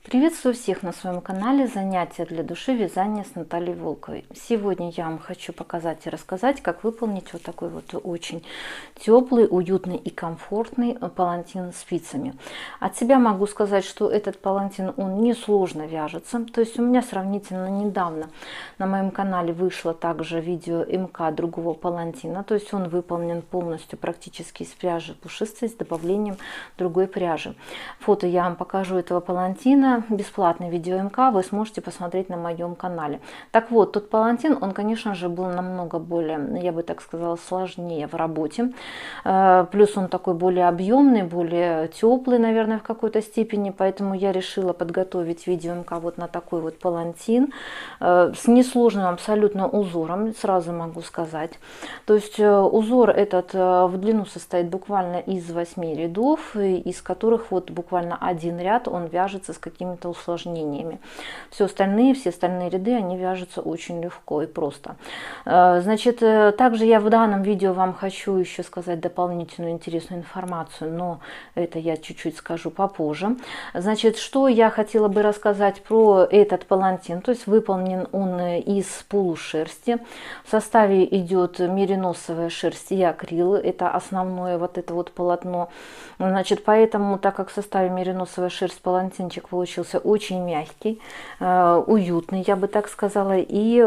Приветствую всех на своем канале «Занятия для души. Вязание с Натальей Волковой». Сегодня я вам хочу показать и рассказать, как выполнить вот такой вот очень теплый, уютный и комфортный палантин спицами. От себя могу сказать, что этот палантин, он несложно вяжется. То есть у меня сравнительно недавно на моем канале вышло также видео МК другого палантина. То есть он выполнен полностью практически из пряжи пушистой с добавлением другой пряжи. Фото я вам покажу этого палантина. Бесплатный видео МК вы сможете посмотреть на моем канале. Так вот, тот палантин, он, конечно же, был намного более, я бы так сказала, сложнее в работе. Плюс он такой более объемный, более теплый, наверное, в какой-то степени. Поэтому я решила подготовить видео МК вот на такой вот палантин с несложным абсолютно узором, сразу могу сказать. То есть узор этот в длину состоит буквально из 8 рядов, из которых вот буквально один ряд он вяжется с какими-то усложнениями. Все остальные ряды, они вяжутся очень легко и просто. Значит, также я в данном видео вам хочу еще сказать дополнительную интересную информацию, но это я чуть-чуть скажу попозже. Значит, что я хотела бы рассказать про этот палантин. То есть выполнен он из полушерсти. В составе идет мериносовая шерсть и акрил. Это основное вот это вот полотно. Значит, поэтому, так как в составе мериносовая шерсть, палантинчик получился очень мягкий, уютный, я бы так сказала, и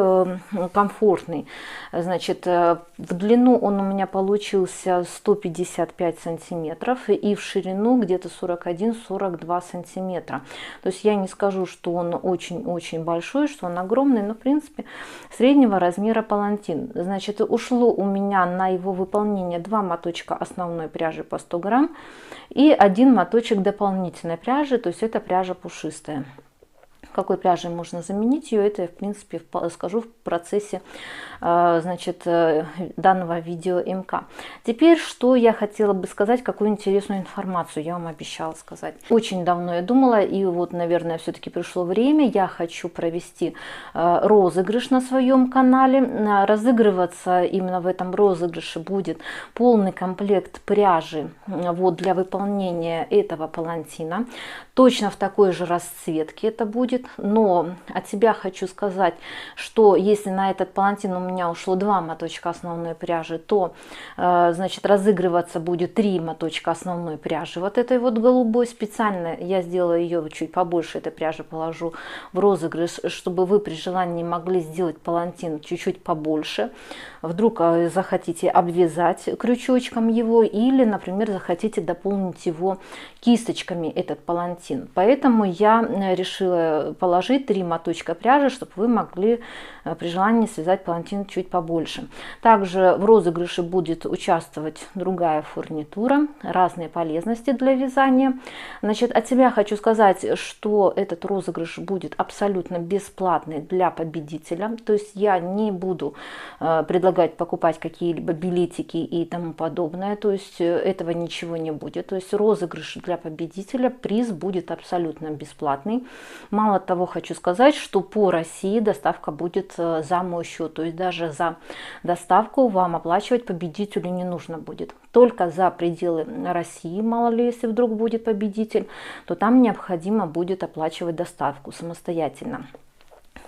комфортный. Значит, в длину он у меня получился 155 сантиметров и в ширину где-то 41-42 сантиметра. То есть я не скажу, что он очень-очень большой, что он огромный, но в принципе среднего размера палантин. Значит, ушло у меня на его выполнение 2 моточка основной пряжи по 100 грамм и 1 моточек дополнительной пряжи, то есть это пряжа пушистая. Какой пряжей можно заменить ее, это я в принципе скажу в процессе значит, данного видео МК. Теперь, что я хотела бы сказать, какую интересную информацию я вам обещала сказать. Очень давно я думала, и вот, наверное, все-таки пришло время, я хочу провести розыгрыш на своем канале. Разыгрываться именно в этом розыгрыше будет полный комплект пряжи вот для выполнения этого палантина. Точно в такой же расцветке это будет, но от себя хочу сказать, что если на этот палантин у меня ушло 2 моточка основной пряжи, то значит разыгрываться будет 3 моточка основной пряжи вот этой вот голубой. Специально я сделала ее чуть побольше, этой пряжи положу в розыгрыш, чтобы вы при желании могли сделать палантин чуть-чуть побольше. Вдруг захотите обвязать крючочком его или, например, захотите дополнить его кисточками, этот палантин. Поэтому я решила положить 3 моточка пряжи, чтобы вы могли при желании связать палантин чуть побольше. Также в розыгрыше будет участвовать другая фурнитура, разные полезности для вязания. Значит, от себя хочу сказать, что этот розыгрыш будет абсолютно бесплатный для победителя. То есть я не буду предлагать покупать какие-либо билетики и тому подобное. То есть этого ничего не будет. То есть розыгрыш для победителя, приз будет абсолютно бесплатный. Мало того, хочу сказать, что по России доставка будет за мой счет. То есть даже за доставку вам оплачивать победителю не нужно будет. Только за пределы России, мало ли, если вдруг будет победитель, то там необходимо будет оплачивать доставку самостоятельно.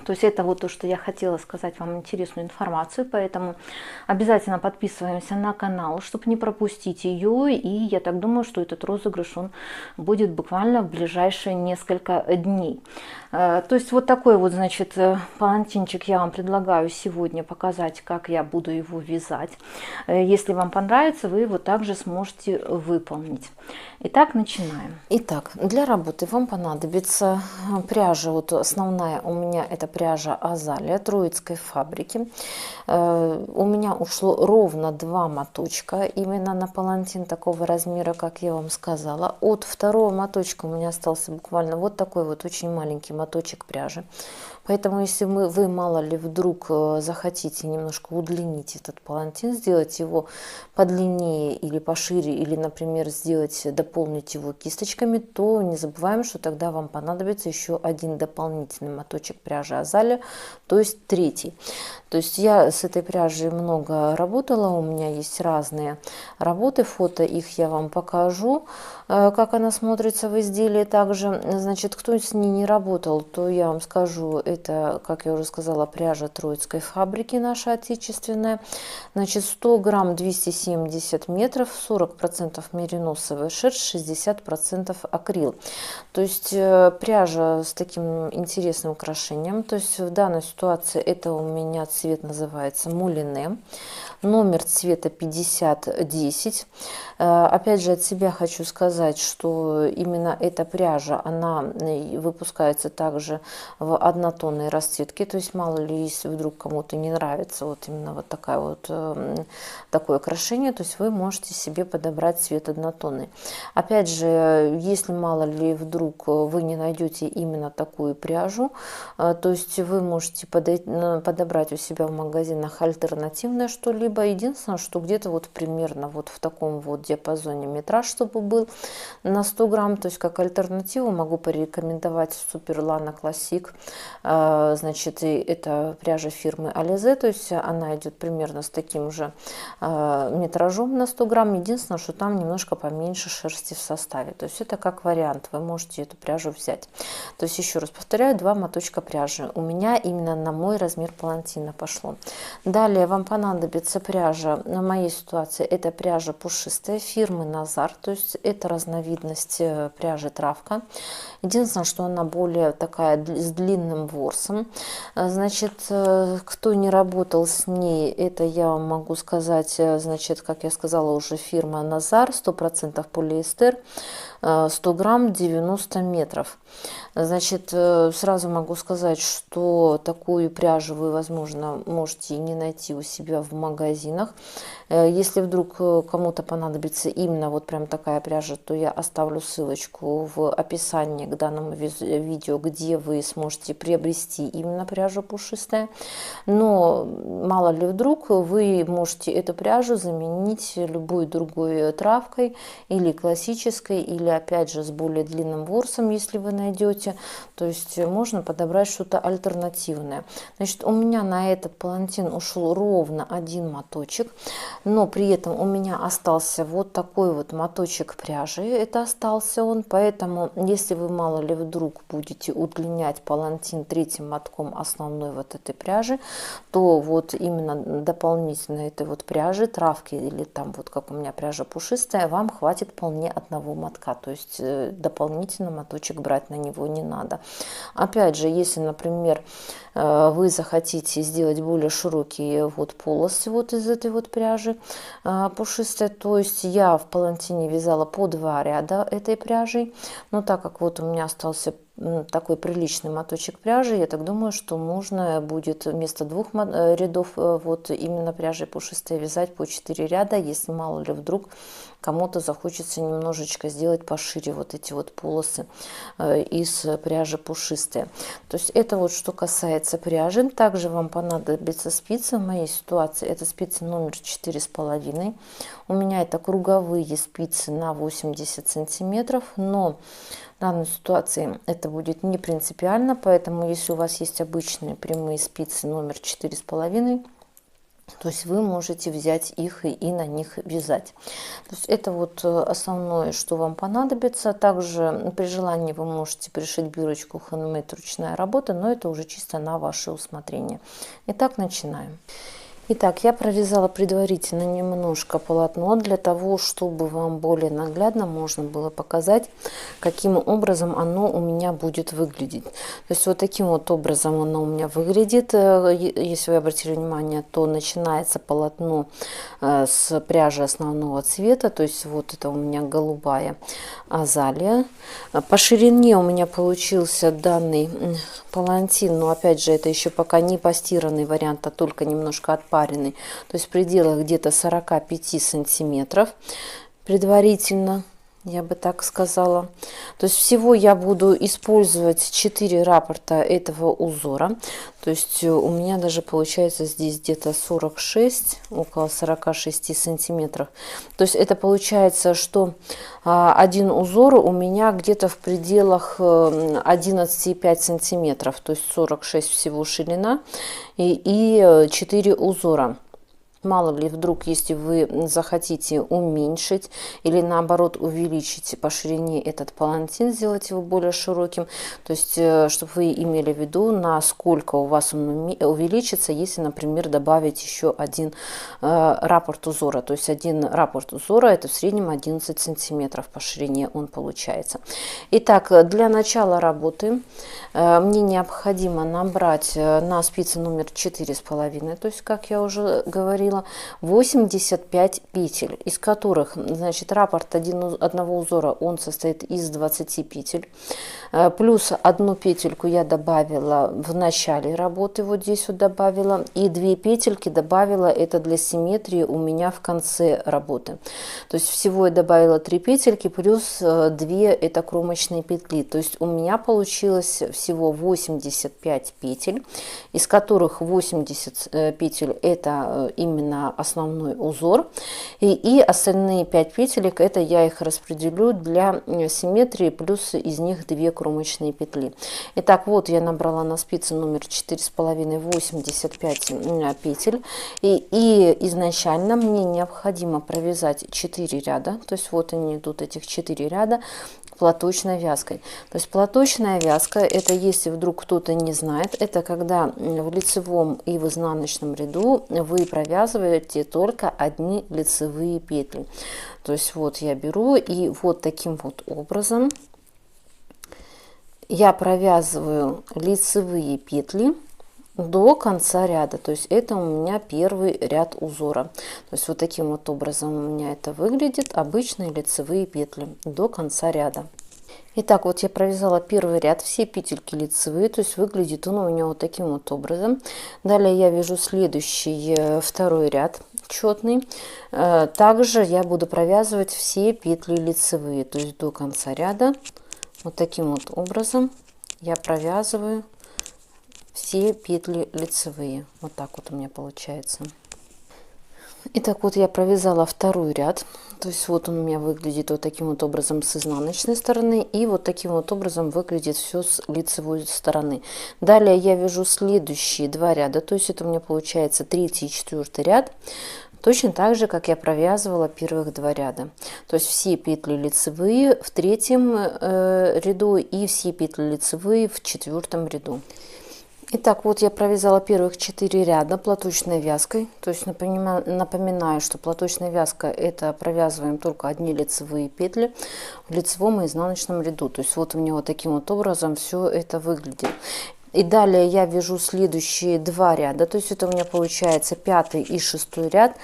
То есть это вот то, что я хотела сказать вам интересную информацию, поэтому обязательно подписываемся на канал, чтобы не пропустить ее, и я так думаю, что этот розыгрыш он будет буквально в ближайшие несколько дней. То есть вот такой вот, значит, палантинчик я вам предлагаю сегодня показать, как я буду его вязать. Если вам понравится, вы его также сможете выполнить. Итак, начинаем. Итак, для работы вам понадобится пряжа, вот основная у меня это пряжа Азалия Троицкой фабрики. У меня ушло ровно 2 моточка именно на палантин такого размера, как я вам сказала. От второго моточка у меня остался буквально вот такой вот очень маленький моточек пряжи. Поэтому, если вы мало ли вдруг захотите немножко удлинить этот палантин, сделать его подлиннее или пошире, или, например, дополнить его кисточками, то не забываем, что тогда вам понадобится еще один дополнительный моточек пряжи Азалия, то есть третий. То есть я с этой пряжей много работала, у меня есть разные работы, фото их я вам покажу, как она смотрится в изделии. Также, значит, кто с ней не работал, то я вам скажу, это, как я уже сказала, пряжа Троицкой фабрики, наша отечественная. Значит, 100 грамм 270 метров, 40% мериносовая шерсть, 60% акрил. То есть пряжа с таким интересным украшением. То есть в данной ситуации это у меня цвет называется мулине. Номер цвета 5010. Опять же, от себя хочу сказать, что именно эта пряжа, она выпускается также в однотонной расцветке. То есть мало ли, если вдруг кому-то не нравится вот именно вот такое украшение, то есть вы можете себе подобрать цвет однотонный. Опять же, если мало ли вдруг вы не найдете именно такую пряжу, то есть вы можете подобрать у себя в магазинах альтернативное что-либо. Единственное, что где-то вот примерно вот в таком вот диапазоне метраж, чтобы был на 100 грамм, то есть как альтернативу могу порекомендовать Super Lana Classic. Значит, это пряжа фирмы Alize, то есть она идет примерно с таким же метражом на 100 грамм. Единственное, что там немножко поменьше шерсти в составе. То есть это как вариант, вы можете эту пряжу взять. То есть еще раз повторяю, 2 моточка пряжи у меня именно на мой размер палантина пошло. Далее вам понадобится пряжа, на моей ситуации это пряжа пушистая фирмы Назар, то есть это разновидность пряжи травка. Единственное, что она более такая с длинным ворсом. Значит, кто не работал с ней, это я вам могу сказать, значит, как я сказала уже, фирма Назар, 100% полиэстер, 100 грамм 90 метров. Значит, сразу могу сказать, что такую пряжу вы, возможно, можете не найти у себя в магазинах. Если вдруг кому-то понадобится именно вот прям такая пряжа, то я оставлю ссылочку в описании к данному видео, где вы сможете приобрести именно пряжу пушистая. Но мало ли вдруг вы можете эту пряжу заменить любой другой травкой или классической, или опять же с более длинным ворсом, если вы найдете. То есть можно подобрать что-то альтернативное. Значит, у меня на этот палантин ушел ровно один моточек, но при этом у меня остался вот такой вот моточек пряжи. Это остался он, поэтому если вы мало ли вдруг будете удлинять палантин третьим мотком основной вот этой пряжи, то вот именно дополнительно этой вот пряжи, травки или там вот как у меня пряжа пушистая, вам хватит вполне одного мотка. То есть дополнительно моточек брать на него не надо. Опять же, если, например, вы захотите сделать более широкие вот полосы вот из этой вот пряжи пушистой, то есть я в палантине вязала по 2 ряда этой пряжей, но так как вот у меня остался такой приличный моточек пряжи, я так думаю, что можно будет вместо 2 рядов вот именно пряжи пушистой вязать по 4 ряда, если мало ли вдруг кому-то захочется немножечко сделать пошире вот эти вот полосы из пряжи пушистые. То есть это вот что касается пряжи. Также вам понадобится спицы. В моей ситуации это спицы номер 4,5. У меня это круговые спицы на 80 сантиметров, но в данной ситуации это будет не принципиально, поэтому если у вас есть обычные прямые спицы номер 4,5, то есть вы можете взять их и на них вязать. То есть это вот основное, что вам понадобится. Также при желании вы можете пришить бирочку handmade ручная работа, но это уже чисто на ваше усмотрение. Итак, начинаем. Итак, я провязала предварительно немножко полотно для того, чтобы вам более наглядно можно было показать, каким образом оно у меня будет выглядеть. То есть вот таким вот образом оно у меня выглядит. Если вы обратили внимание, то начинается полотно с пряжи основного цвета, то есть вот это у меня голубая азалия. По ширине у меня получился данный палантин, но опять же это еще пока не постиранный вариант, а только немножко отпаренный, то есть в пределах где-то 45 сантиметров предварительно. я бы так сказала. То есть всего я буду использовать 4 раппорта этого узора. То есть у меня даже получается здесь где-то 46, около 46 сантиметров. То есть это получается, что один узор у меня где-то в пределах 11,5 сантиметров. То есть 46 всего ширина и 4 узора. Мало ли, вдруг, если вы захотите уменьшить или наоборот увеличить по ширине этот палантин, сделать его более широким, то есть, чтобы вы имели в виду, насколько у вас он увеличится, если, например, добавить еще один раппорт узора. То есть один раппорт узора это в среднем 11 сантиметров по ширине он получается. Итак, для начала работы мне необходимо набрать на спице номер 4,5, то есть, как я уже говорила, 85 петель, из которых, значит, раппорт одного узора он состоит из 20 петель, плюс одну петельку я добавила в начале работы, вот здесь вот добавила, и 2 петельки добавила, это для симметрии у меня в конце работы. То есть всего я добавила 3 петельки плюс 2 это кромочные петли, то есть у меня получилось всего 85 петель, из которых 80 петель это именно основной узор, и остальные 5 петелек это я их распределю для симметрии, плюс из них 2 кромочные петли. Итак, вот я набрала на спице номер 4,5 85 петель, и изначально мне необходимо провязать 4 ряда, то есть вот они идут, этих 4 ряда платочной вязкой. То есть платочная вязка это, если вдруг кто-то не знает, это когда в лицевом и в изнаночном ряду вы провязываете только одни лицевые петли. То есть вот я беру и вот таким вот образом я провязываю лицевые петли до конца ряда. То есть это у меня первый ряд узора. То есть вот таким вот образом у меня это выглядит, обычные лицевые петли до конца ряда. Итак, вот я провязала первый ряд, все петельки лицевые, то есть выглядит он у меня вот таким вот образом. Далее я вяжу следующий, второй ряд четный. Также я буду провязывать все петли лицевые, то есть до конца ряда. Вот таким вот образом я провязываю все петли лицевые. Вот так вот у меня получается. Итак, вот я провязала второй ряд, то есть вот он у меня выглядит вот таким вот образом с изнаночной стороны, и вот таким вот образом выглядит все с лицевой стороны. Далее я вяжу следующие 2 ряда, то есть это у меня получается 3-й и 4-й ряд, точно так же, как я провязывала первых 2 ряда. То есть все петли лицевые в 3-м ряду и все петли лицевые в 4-м ряду. Итак, вот я провязала первых 4 ряда платочной вязкой. То есть напоминаю, что платочная вязка это провязываем только одни лицевые петли в лицевом и изнаночном ряду. То есть вот у меня вот таким вот образом все это выглядит. И далее я вяжу следующие 2 ряда, то есть это у меня получается 5-й и 6-й ряд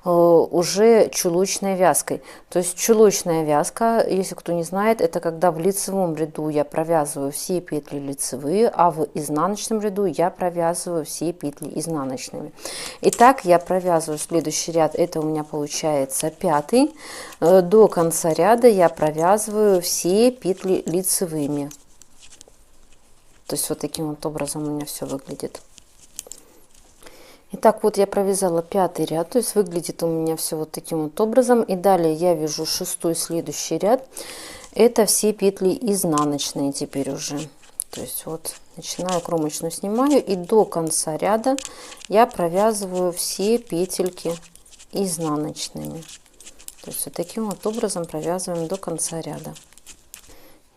уже чулочной вязкой. То есть чулочная вязка, если кто не знает, это когда в лицевом ряду я провязываю все петли лицевые, а в изнаночном ряду я провязываю все петли изнаночными. Итак, я провязываю следующий ряд, это у меня получается 5-й. До конца ряда я провязываю все петли лицевыми. То есть вот таким вот образом у меня все выглядит. Итак, вот я провязала 5-й ряд, то есть выглядит у меня все вот таким вот образом. И далее я вяжу 6-й следующий ряд. Это все петли изнаночные теперь уже. То есть вот начинаю кромочную, снимаю, и до конца ряда я провязываю все петельки изнаночными. То есть вот таким вот образом провязываем до конца ряда.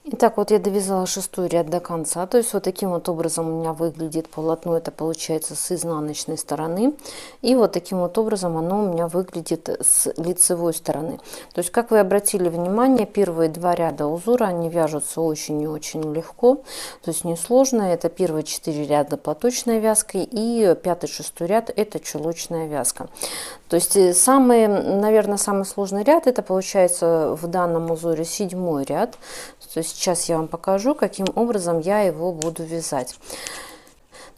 Итак, вот я довязала 6-й ряд до конца, то есть вот таким вот образом у меня выглядит полотно, это получается с изнаночной стороны, и вот таким вот образом оно у меня выглядит с лицевой стороны. То есть, как вы обратили внимание, первые 2 ряда узора, они вяжутся очень и очень легко, то есть несложно, это первые 4 ряда платочной вязкой, и 5-й, 6-й ряд это чулочная вязка. То есть, наверное, самый сложный ряд, это получается в данном узоре 7-й ряд. То есть сейчас я вам покажу, каким образом я его буду вязать.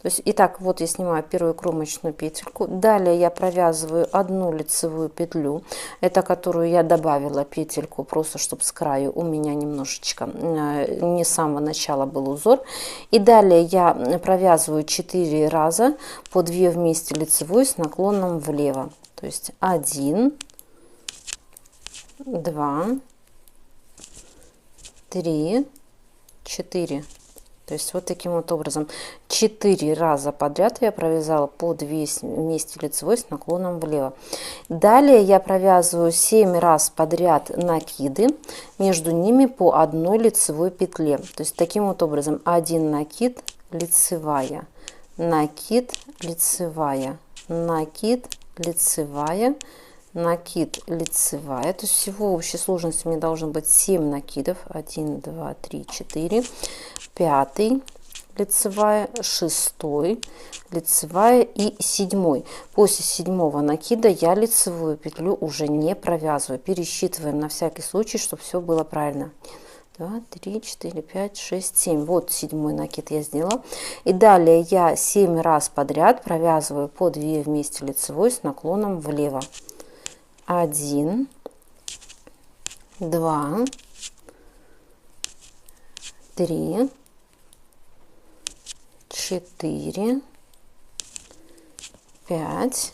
То есть, итак, вот я снимаю первую кромочную петельку, далее я провязываю одну лицевую петлю, это которую я добавила петельку, просто чтобы с краю у меня немножечко не с самого начала был узор, и далее я провязываю 4 раза по 2 вместе лицевой с наклоном влево, то есть 1, 2, 3, 4. То есть вот таким вот образом 4 раза подряд я провязала по 2 вместе лицевой с наклоном влево. Далее я провязываю 7 раз подряд накиды, между ними по одной лицевой петле. То есть таким вот образом 1 накид, лицевая, накид, лицевая, накид, лицевая, накид, лицевая. То есть всего в общей сложности мне должно быть 7 накидов. 1, 2, 3, 4. 5 лицевая, 6 лицевая и 7. После 7 накида я лицевую петлю уже не провязываю. Пересчитываем на всякий случай, чтобы все было правильно. 2, 3, 4, 5, 6, 7. Вот 7 накид я сделала. И далее я 7 раз подряд провязываю по 2 вместе лицевой с наклоном влево. 1, 2, 3, 4, 5,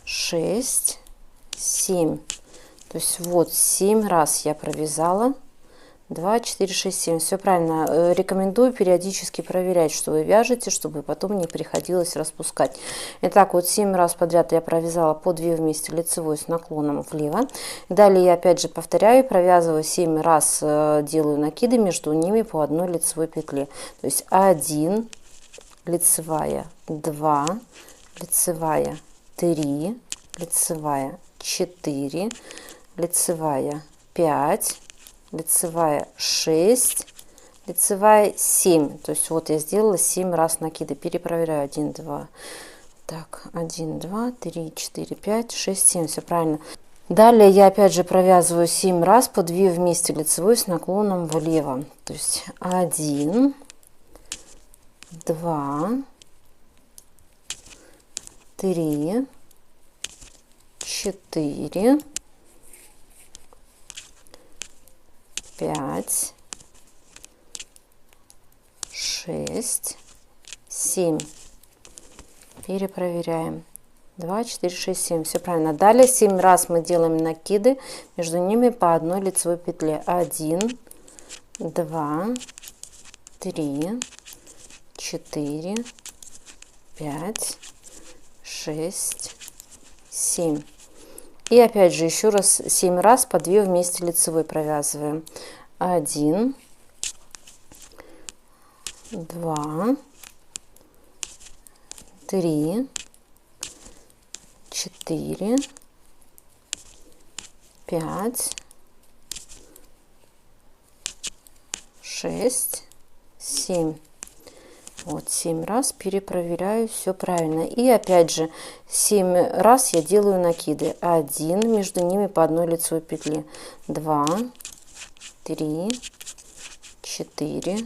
6, 7. То есть вот 7 раз я провязала. 2, 4, 6, 7. Все правильно. Рекомендую периодически проверять, что вы вяжете, чтобы потом не приходилось распускать. Итак, вот 7 раз подряд я провязала по 2 вместе лицевой с наклоном влево. Далее я опять же повторяю, провязываю 7 раз, делаю накиды, между ними по одной лицевой петле. То есть 1 лицевая, 2 лицевая, 3 лицевая, 4 лицевая, 5 лицевая, 6 лицевая, 7. То есть вот я сделала 7 раз накиды. Перепроверяю. 1, 2. Так, 1, 2, 3, 4, 5, 6, 7. Все правильно. Далее я опять же провязываю 7 раз по 2 вместе лицевой с наклоном влево. То есть 1, 2, 3, 4, 5, 6, 7. Перепроверяем. 2, 4, 6, 7. Все правильно. Далее 7 раз мы делаем накиды, между ними по одной лицевой петле. 1, 2, 3, 4, 5, 6, 7. И опять же еще раз 7 раз по 2 вместе лицевой провязываем. 1, 2, 3, 4, 5, 6, 7. Вот 7 раз перепроверяю, все правильно. И опять же 7 раз я делаю накиды. 1, между ними по одной лицевой петле. 2, 3, 4,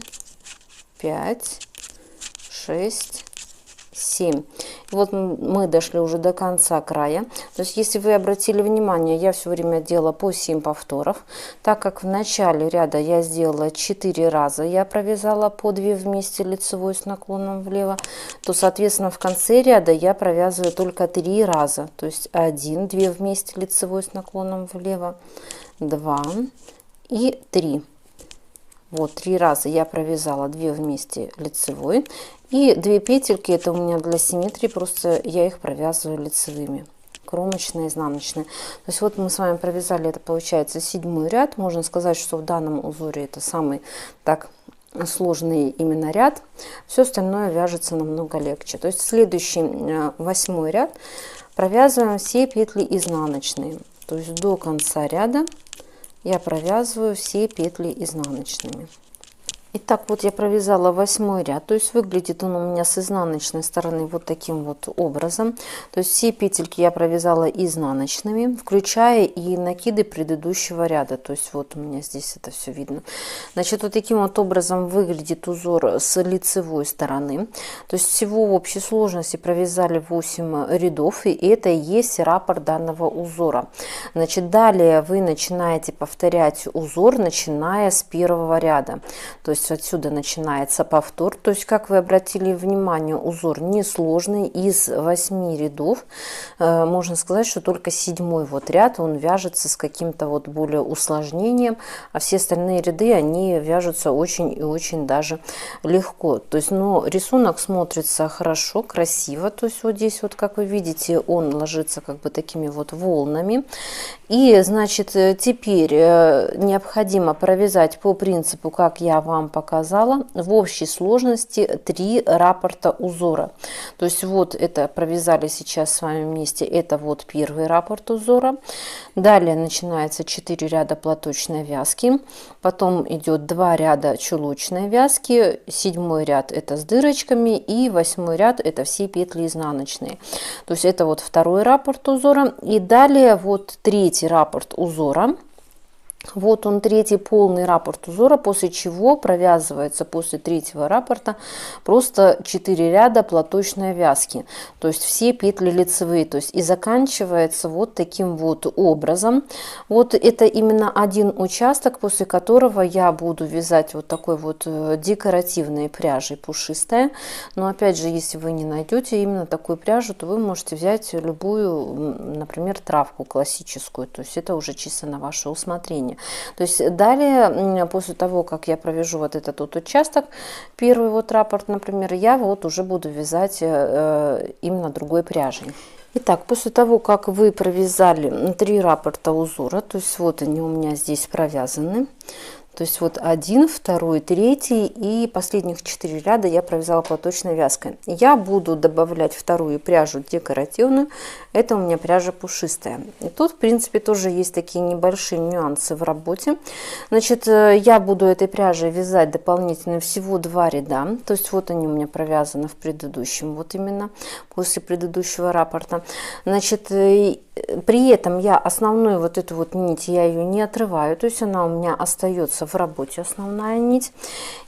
5, 6, 7. И вот мы дошли уже до конца края. То есть, если вы обратили внимание, я все время делала по 7 повторов. Так как в начале ряда я сделала 4 раза, я провязала по 2 вместе лицевой с наклоном влево, то, соответственно, в конце ряда я провязываю только 3 раза. То есть 1, 2 вместе лицевой с наклоном влево, 2 и 3. Вот 3 раза я провязала 2 вместе лицевой. И 2 петельки, это у меня для симметрии, просто я их провязываю лицевыми. Кромочные, изнаночные. То есть вот мы с вами провязали, это получается 7 ряд. Можно сказать, что в данном узоре это самый так сложный именно ряд. Все остальное вяжется намного легче. То есть следующий 8 ряд провязываем все петли изнаночные. То есть до конца ряда я провязываю все петли изнаночными. Итак, вот я провязала 8 ряд, то есть выглядит он у меня с изнаночной стороны вот таким вот образом. То есть все петельки я провязала изнаночными, включая и накиды предыдущего ряда. То есть вот у меня здесь это все видно. Значит, вот таким вот образом выглядит узор с лицевой стороны. То есть всего в общей сложности провязали 8 рядов, и это и есть раппорт данного узора. Значит, далее вы начинаете повторять узор, начиная с первого ряда. То есть отсюда начинается повтор. То есть, как вы обратили внимание, узор несложный. Из 8 рядов можно сказать, что только 7-й вот ряд он вяжется с каким-то вот более усложнением, а все остальные ряды они вяжутся очень и очень даже легко. То есть, но рисунок смотрится хорошо, красиво. То есть вот здесь вот, как вы видите, он ложится как бы такими вот волнами. И, значит, теперь необходимо провязать по принципу, как я вам показала, в общей сложности 3 раппорта узора. То есть вот это провязали сейчас с вами вместе, это вот первый раппорт узора. Далее начинается 4 ряда платочной вязки, потом идет 2 ряда чулочной вязки, 7-й ряд это с дырочками и 8-й ряд это все петли изнаночные. То есть это вот второй раппорт узора. И далее вот третий раппорт узора. Вот он, третий полный раппорт узора, после чего провязывается после третьего раппорта просто 4 ряда платочной вязки, то есть все петли лицевые, то есть и заканчивается вот таким вот образом. Вот это именно один участок, после которого я буду вязать вот такой вот декоративной пряжей пушистой. Но опять же, если вы не найдете именно такую пряжу, то вы можете взять любую, например, травку классическую, то есть это уже чисто на ваше усмотрение. То есть далее, после того, как я провяжу вот этот вот участок, первый вот раппорт, например, я вот уже буду вязать именно другой пряжей. Итак, после того, как вы провязали 3 раппорта узора, то есть вот они у меня здесь провязаны. То есть вот 1, 2, 3 и последних 4 ряда я провязала платочной вязкой. Я буду добавлять вторую пряжу декоративную. Это у меня пряжа пушистая. И тут, в принципе, тоже есть такие небольшие нюансы в работе. Значит, я буду этой пряжей вязать дополнительно всего 2 ряда. То есть вот они у меня провязаны в предыдущем, вот именно после предыдущего раппорта. Значит, при этом я основную вот эту вот нить, я ее не отрываю. То есть она у меня остается в работе, основная нить.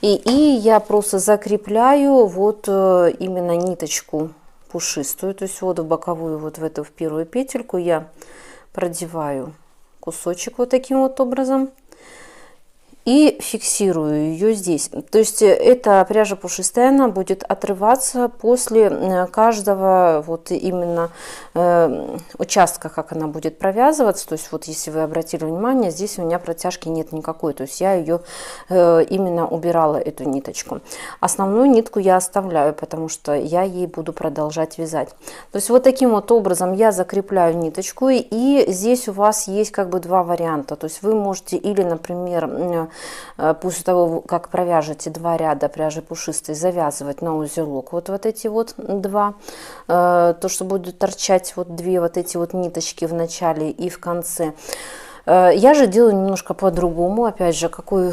И я просто закрепляю вот именно ниточку пушистую, то есть вот в боковую, вот в эту в первую петельку я продеваю кусочек вот таким вот образом и фиксирую ее здесь. То есть эта пряжа пушистая, она будет отрываться после каждого вот именно участка, как она будет провязываться. То есть вот если вы обратили внимание, здесь у меня протяжки нет никакой, то есть я ее именно убирала, эту ниточку. Основную нитку я оставляю, потому что я ей буду продолжать вязать. То есть вот таким вот образом я закрепляю ниточку, и здесь у вас есть как бы 2 варианта. То есть вы можете или, например, после того, как провяжете 2 ряда пряжи пушистой, завязывать на узелок вот эти вот 2, то, что будет торчать вот 2 вот эти вот ниточки в начале и в конце. Я же делаю немножко по-другому. Опять же, какой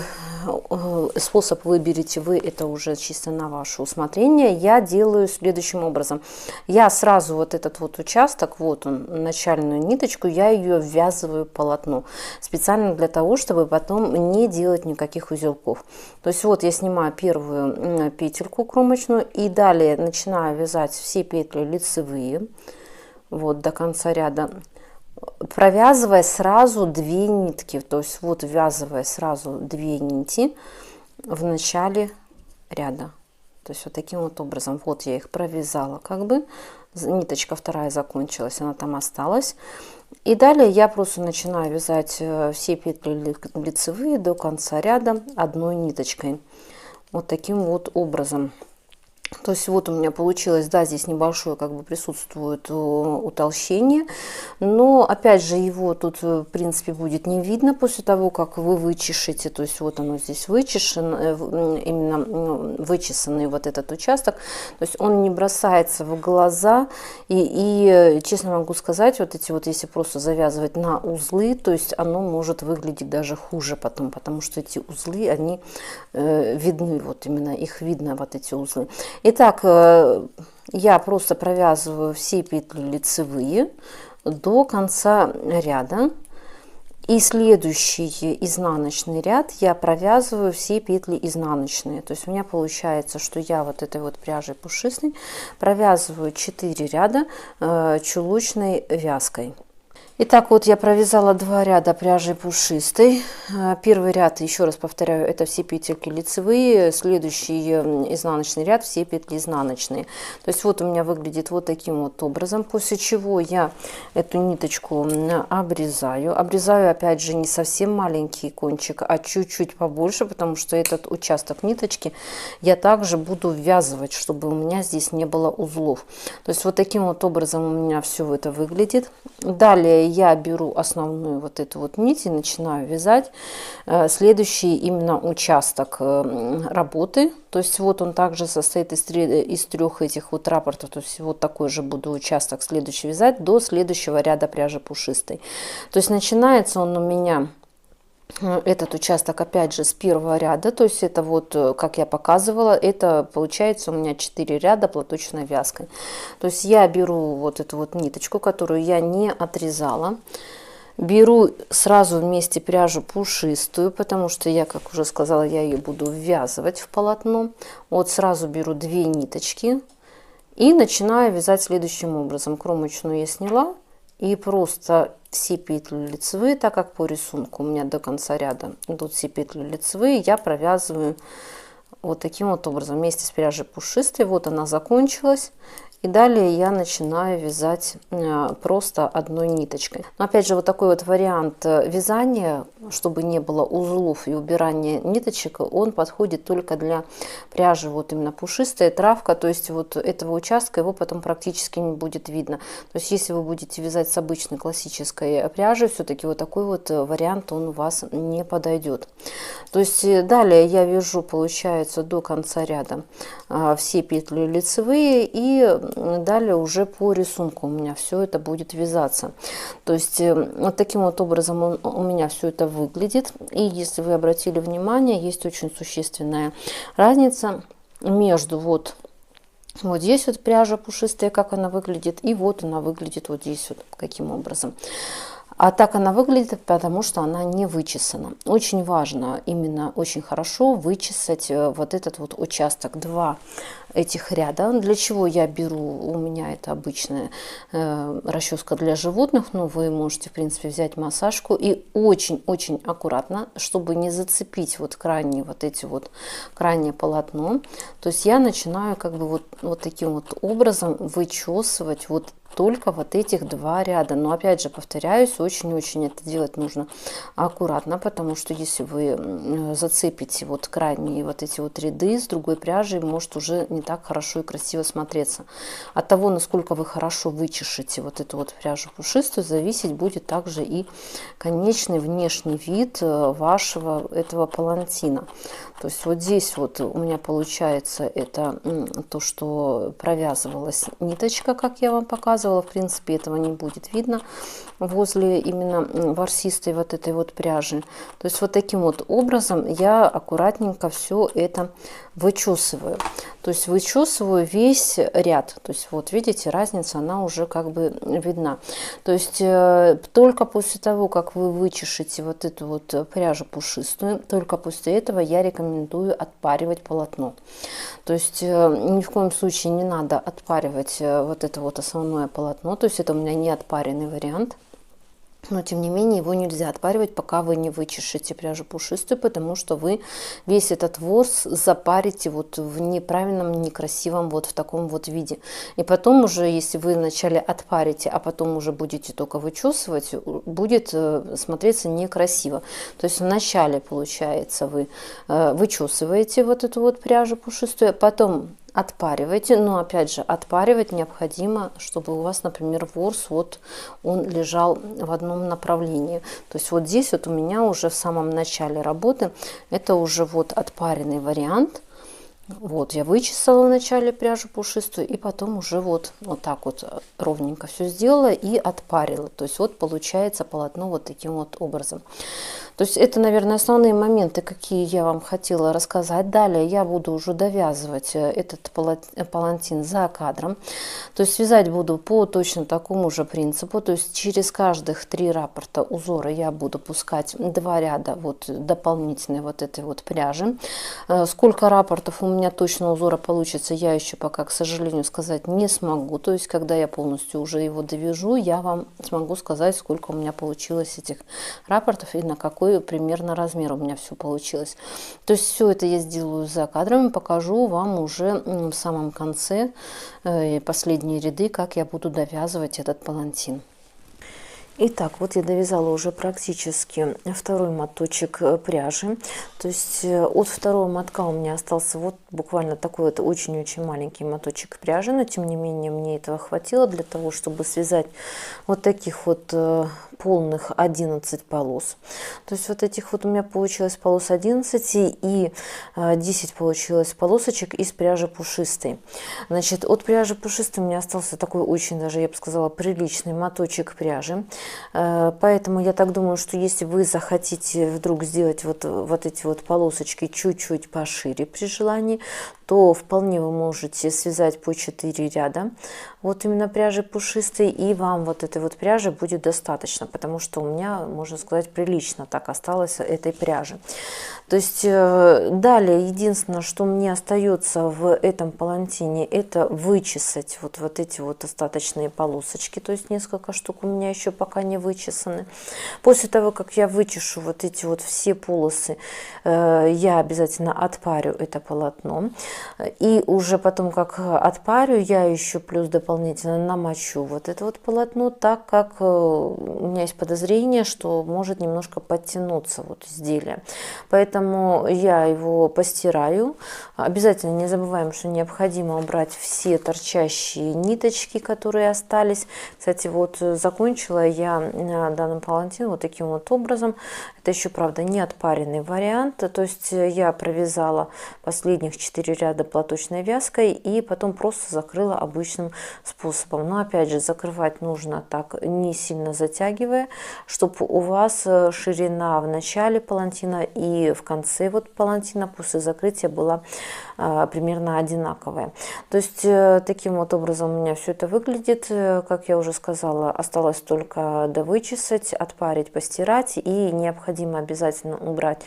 способ выберете вы, это уже чисто на ваше усмотрение. Я делаю следующим образом. Я сразу вот этот вот участок, вот он, начальную ниточку, я ее ввязываю в полотно. Специально для того, чтобы потом не делать никаких узелков. То есть вот я снимаю первую петельку кромочную и далее начинаю вязать все петли лицевые, вот до конца ряда, провязывая сразу 2 нитки, то есть вот ввязывая сразу 2 нити в начале ряда. То есть вот таким вот образом, вот я их провязала, как бы ниточка вторая закончилась, она там осталась. И далее я просто начинаю вязать все петли лицевые до конца ряда одной ниточкой, вот таким вот образом. То есть вот у меня получилось, да, здесь небольшое как бы присутствует утолщение, но опять же его тут в принципе будет не видно после того, как вы вычешете. То есть вот оно здесь вычешено, именно вычесанный вот этот участок. То есть он не бросается в глаза. И честно могу сказать, вот эти вот, если просто завязывать на узлы, то есть оно может выглядеть даже хуже потом, потому что эти узлы, они видны, вот именно их видно, вот эти узлы. Итак, я просто провязываю все петли лицевые до конца ряда. И следующий изнаночный ряд я провязываю все петли изнаночные. То есть у меня получается, что я вот этой вот пряжей пушистой провязываю 4 ряда чулочной вязкой. Итак, вот я провязала 2 ряда пряжи пушистой. Первый ряд, еще раз повторяю, это все петельки лицевые. Следующий изнаночный ряд, все петли изнаночные. То есть вот у меня выглядит вот таким вот образом. После чего я эту ниточку обрезаю. Обрезаю, опять же, не совсем маленький кончик, а чуть-чуть побольше, потому что этот участок ниточки я также буду ввязывать, чтобы у меня здесь не было узлов. То есть вот таким вот образом у меня все это выглядит. Далее я беру основную вот эту вот нить и начинаю вязать следующий именно участок работы. То есть вот он также состоит из 3 этих вот раппортов. То есть вот такой же буду участок следующий вязать до следующего ряда пряжи пушистой. То есть начинается он у меня, этот участок, опять же, с первого ряда. То есть это вот, как я показывала, это получается у меня 4 ряда платочной вязкой. То есть я беру вот эту вот ниточку, которую я не отрезала. Беру сразу вместе пряжу пушистую, потому что я, как уже сказала, я ее буду ввязывать в полотно. Вот сразу беру 2 ниточки и начинаю вязать следующим образом. Кромочную я сняла. И просто все петли лицевые, так как по рисунку у меня до конца ряда идут все петли лицевые, я провязываю вот таким вот образом вместе с пряжей пушистой. Вот она закончилась. И далее я начинаю вязать просто одной ниточкой. Но опять же, вот такой вот вариант вязания, чтобы не было узлов и убирания ниточек, он подходит только для пряжи вот именно пушистая травка. То есть вот этого участка его потом практически не будет видно. То есть если вы будете вязать с обычной классической пряжей, все-таки вот такой вот вариант он у вас не подойдет. То есть далее я вяжу, получается, до конца ряда все петли лицевые, и далее уже по рисунку у меня все это будет вязаться. То есть вот таким вот образом у меня все это выглядит. И если вы обратили внимание, есть очень существенная разница между вот здесь вот пряжа пушистая, как она выглядит, и вот она выглядит вот здесь вот каким образом. А так она выглядит, потому что она не вычесана. Очень важно, именно очень хорошо вычесать вот этот вот участок, 2 этих ряда. Для чего я беру, у меня это обычная расческа для животных, но вы можете, в принципе, взять массажку и очень-очень аккуратно, чтобы не зацепить вот крайние вот эти вот крайнее полотно. То есть я начинаю как бы вот таким вот образом вычесывать вот только вот этих 2 ряда. Но опять же повторяюсь, очень-очень это делать нужно аккуратно, потому что если вы зацепите вот крайние вот эти вот ряды с другой пряжей, может уже не так хорошо и красиво смотреться. От того, насколько вы хорошо вычешете вот эту вот пряжу пушистую, зависеть будет также и конечный внешний вид вашего этого палантина. То есть вот здесь вот у меня получается это то, что провязывалась ниточка, как я вам показывала. В принципе, этого не будет видно возле именно ворсистой вот этой вот пряжи. То есть вот таким вот образом я аккуратненько все это вычесываю. То есть вычесываю весь ряд. То есть вот видите, разница, она уже как бы видна. То есть только после того, как вы вычешете вот эту вот пряжу пушистую, только после этого я рекомендую отпаривать полотно. То есть ни в коем случае не надо отпаривать вот это вот основное полотно. То есть это у меня не отпаренный вариант. Но, тем не менее, его нельзя отпаривать, пока вы не вычешете пряжу пушистую, потому что вы весь этот ворс запарите вот в неправильном, некрасивом вот в таком вот виде. И потом уже, если вы вначале отпарите, а потом уже будете только вычесывать, будет смотреться некрасиво. То есть вначале, получается, вы вычесываете вот эту вот пряжу пушистую, потом отпаривайте, но опять же отпаривать необходимо, чтобы у вас, например, ворс вот он лежал в одном направлении. То есть вот здесь вот у меня уже в самом начале работы это уже вот отпаренный вариант. Вот я вычесала вначале пряжу пушистую и потом уже вот так вот ровненько все сделала и отпарила. То есть вот получается полотно вот таким вот образом. То есть это, наверное, основные моменты, какие я вам хотела рассказать. Далее я буду уже довязывать этот палантин за кадром. То есть вязать буду по точно такому же принципу. То есть через каждых 3 раппорта узора я буду пускать 2 ряда вот дополнительной вот этой вот пряжи. Сколько раппортов у меня точно узора получится, я еще пока, к сожалению, сказать не смогу. То есть когда я полностью уже его довяжу, я вам смогу сказать, сколько у меня получилось этих раппортов и на какой примерно размер у меня все получилось. То есть все это я сделаю за кадром, покажу вам уже в самом конце последние ряды, как я буду довязывать этот палантин. Итак, вот я довязала уже практически второй моточек пряжи. То есть от второго мотка у меня остался вот буквально такой вот очень-очень маленький моточек пряжи, но тем не менее мне этого хватило для того, чтобы связать вот таких вот полных 11 полос. То есть вот этих вот у меня получилось полос 11 и 10 получилось полосочек из пряжи пушистой. Значит, от пряжи пушистой у меня остался такой очень даже, я бы сказала, приличный моточек пряжи. Поэтому я так думаю, что если вы захотите вдруг сделать вот эти вот полосочки чуть-чуть пошире при желании, то вполне вы можете связать по 4 ряда вот именно пряжи пушистой, и вам вот этой вот пряжи будет достаточно, потому что у меня, можно сказать, прилично так осталось этой пряжи. То есть далее единственное, что мне остается в этом палантине, это вычесать вот эти вот остаточные полосочки, то есть несколько штук у меня еще пока не вычесаны. После того, как я вычешу вот эти вот все полосы, я обязательно отпарю это полотно. И уже потом, как отпарю, я еще плюс дополнительно намочу вот это вот полотно, так как у меня есть подозрение, что может немножко подтянуться вот изделие. Поэтому я его постираю. Обязательно не забываем, что необходимо убрать все торчащие ниточки, которые остались. Кстати, вот закончила я данный палантин вот таким вот образом. Это еще, правда, не отпаренный вариант. То есть я провязала последних 4 ряда платочной вязкой и потом просто закрыла обычным способом. Но опять же, закрывать нужно так, не сильно затягивая, чтобы у вас ширина в начале палантина и в конце вот палантина после закрытия была примерно одинаковая. То есть таким вот образом у меня все это выглядит. Как я уже сказала, осталось только довычесать, отпарить, постирать, и необходимо обязательно убрать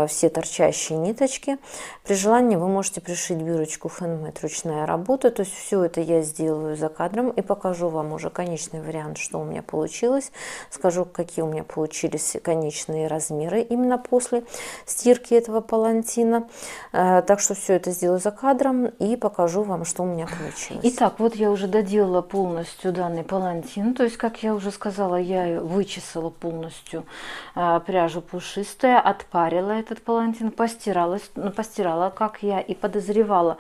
все торчащие ниточки. При желании вы можете пришить бирочку handmade ручная работа. То есть все это я сделаю за кадром и покажу вам уже конечный вариант, что у меня получилось. Скажу, какие у меня получились конечные размеры именно после стирки этого палантина. Так что все это сделаю за кадром и покажу вам, что у меня получилось. Итак, вот я уже доделала полностью данный палантин. То есть, как я уже сказала, я вычесала полностью пряжу пушистая, отпарила этот палантин, постирала, как я и подозревала.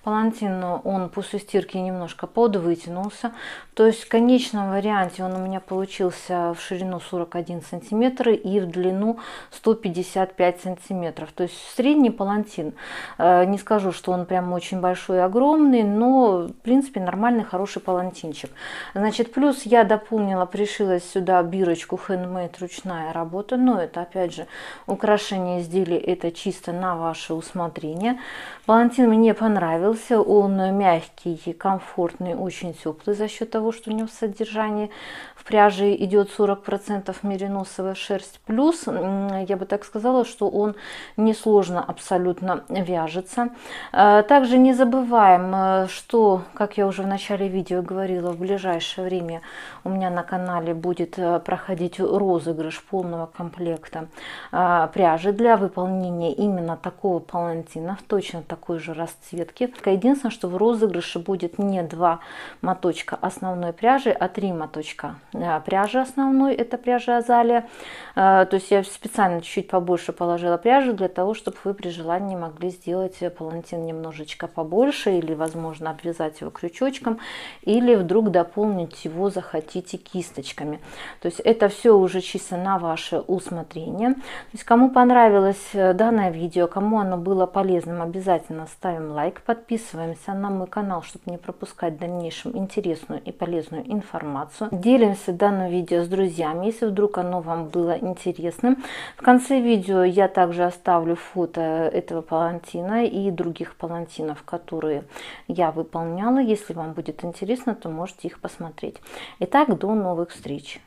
Палантин, он после стирки немножко подвытянулся. То есть в конечном варианте он у меня получился в ширину 41 сантиметр и в длину 155 сантиметров. То есть средний палантин. Не скажу, что он прям очень большой и огромный, но в принципе нормальный, хороший палантинчик. Значит, плюс я дополнила, пришила сюда бирочку handmade ручная работа, но это опять же украшение изделия, это чисто на ваше усмотрение. Палантин мне понравился, он мягкий, комфортный, очень теплый за счет того, что у него в содержании в пряже идет 40% мериносовая шерсть. Плюс, я бы так сказала, что он несложно абсолютно вяжется. Также не забываем, что, как я уже в начале видео говорила, в ближайшее время у меня на канале будет проходить розыгрыш полного комплекта комплекта пряжи для выполнения именно такого палантина в точно такой же расцветке. Единственное, что в розыгрыше будет не 2 моточка основной пряжи, а 3 моточка пряжи основной, это пряжа Азалия. То есть я специально чуть-чуть побольше положила пряжи для того, чтобы вы при желании могли сделать палантин немножечко побольше, или возможно обвязать его крючочком, или вдруг дополнить его захотите кисточками. То есть это все уже чисто на ваше усмотрение. То есть кому понравилось данное видео, кому оно было полезным, обязательно ставим лайк, подписываемся на мой канал, чтобы не пропускать в дальнейшем интересную и полезную информацию. Делимся данным видео с друзьями, если вдруг оно вам было интересным. В конце видео я также оставлю фото этого палантина и других палантинов, которые я выполняла. Если вам будет интересно, то можете их посмотреть. Итак, до новых встреч!